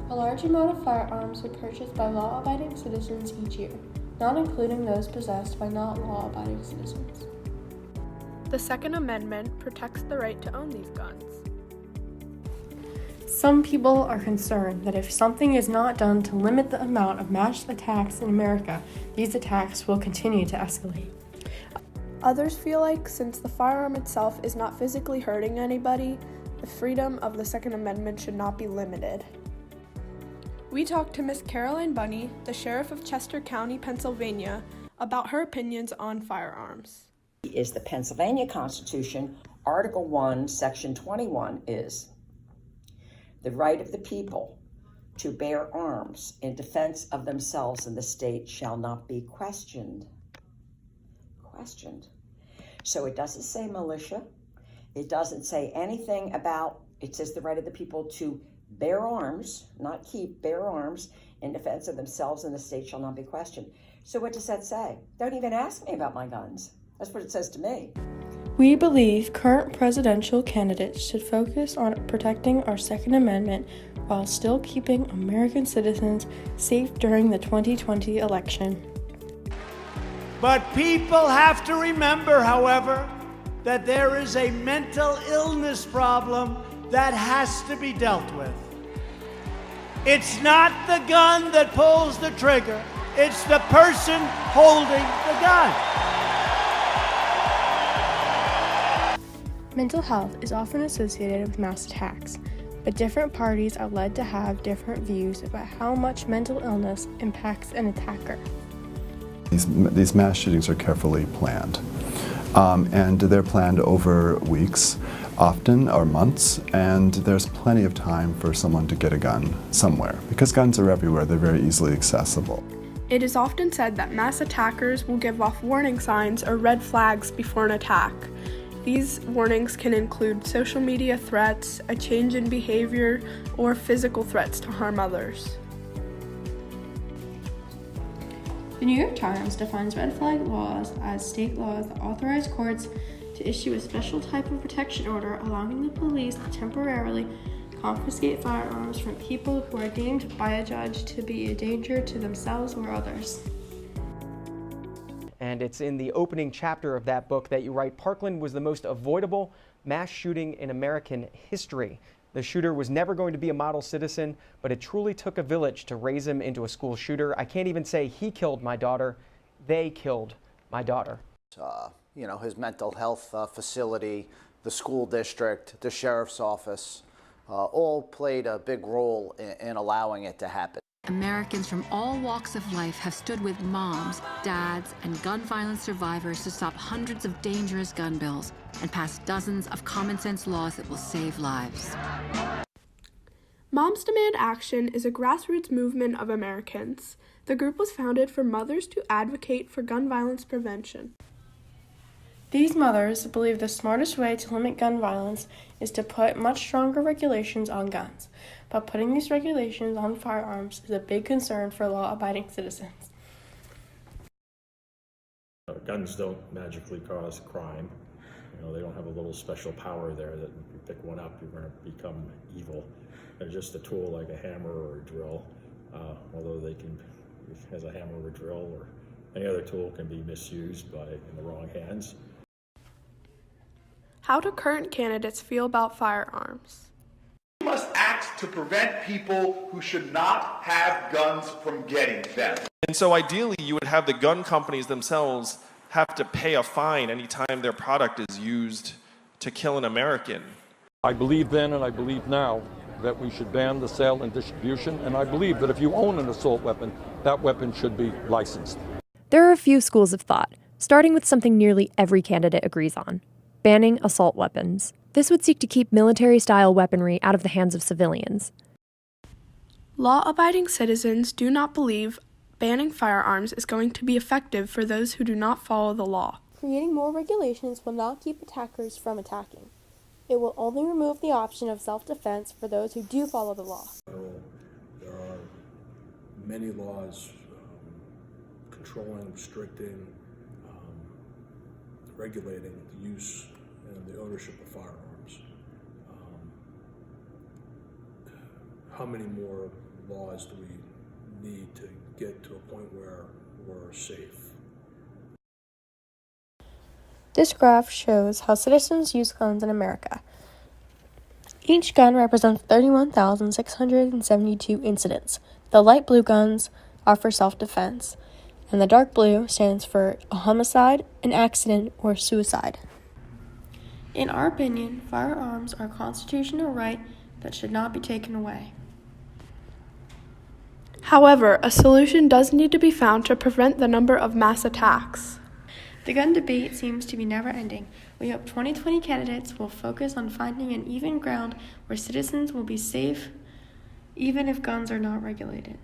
A large amount of firearms are purchased by law-abiding citizens each year, not including those possessed by not law-abiding citizens. The Second Amendment protects the right to own these guns. Some people are concerned that if something is not done to limit the amount of mass attacks in America, these attacks will continue to escalate. Others feel like since the firearm itself is not physically hurting anybody, the freedom of the Second Amendment should not be limited. We talked to Miss Caroline Bunny, the Sheriff of Chester County, Pennsylvania, about her opinions on firearms. Is the Pennsylvania Constitution, Article 1, Section 21 is the right of the people to bear arms in defense of themselves and the state shall not be questioned. So it doesn't say militia. It doesn't say anything about, it says the right of the people to bear arms, not keep, bear arms in defense of themselves and the state shall not be questioned. So what does that say? Don't even ask me about my guns. That's what it says to me. We believe current presidential candidates should focus on protecting our Second Amendment while still keeping American citizens safe during the 2020 election. But people have to remember, however, that there is a mental illness problem that has to be dealt with. It's not the gun that pulls the trigger, it's the person holding the gun. Mental health is often associated with mass attacks, but different parties are led to have different views about how much mental illness impacts an attacker. These mass shootings are carefully planned, and they're planned over weeks, often, or months, and there's plenty of time for someone to get a gun somewhere, because guns are everywhere, they're very easily accessible. It is often said that mass attackers will give off warning signs or red flags before an attack. These warnings can include social media threats, a change in behavior, or physical threats to harm others. The New York Times defines red flag laws as state laws that authorize courts to issue a special type of protection order allowing the police to temporarily confiscate firearms from people who are deemed by a judge to be a danger to themselves or others. And it's in the opening chapter of that book that you write, Parkland was the most avoidable mass shooting in American history. The shooter was never going to be a model citizen, but it truly took a village to raise him into a school shooter. I can't even say he killed my daughter, they killed my daughter. His mental health facility, the school district, the sheriff's office, all played a big role in allowing it to happen. Americans from all walks of life have stood with moms, dads, and gun violence survivors to stop hundreds of dangerous gun bills and pass dozens of common-sense laws that will save lives. Moms Demand Action is a grassroots movement of Americans. The group was founded for mothers to advocate for gun violence prevention. These mothers believe the smartest way to limit gun violence is to put much stronger regulations on guns, but putting these regulations on firearms is a big concern for law-abiding citizens. Guns don't magically cause crime. They don't have a little special power there that if you pick one up, you're going to become evil. They're just a tool like a hammer or a drill, although as a hammer or a drill or any other tool can be misused in the wrong hands. How do current candidates feel about firearms? We must act to prevent people who should not have guns from getting them. And so ideally, you would have the gun companies themselves have to pay a fine anytime their product is used to kill an American. I believe then and I believe now that we should ban the sale and distribution, and I believe that if you own an assault weapon, that weapon should be licensed. There are a few schools of thought, starting with something nearly every candidate agrees on: banning assault weapons. This would seek to keep military-style weaponry out of the hands of civilians. Law-abiding citizens do not believe banning firearms is going to be effective for those who do not follow the law. Creating more regulations will not keep attackers from attacking. It will only remove the option of self-defense for those who do follow the law. There are many laws controlling, restricting, regulating the use and the ownership of firearms. How many more laws do we need to get to a point where we're safe? This graph shows how citizens use guns in America. Each gun represents 31,672 incidents. The light blue guns are for self-defense, and the dark blue stands for a homicide, an accident, or suicide. In our opinion, firearms are a constitutional right that should not be taken away. However, a solution does need to be found to prevent the number of mass attacks. The gun debate seems to be never ending. We hope 2020 candidates will focus on finding an even ground where citizens will be safe even if guns are not regulated.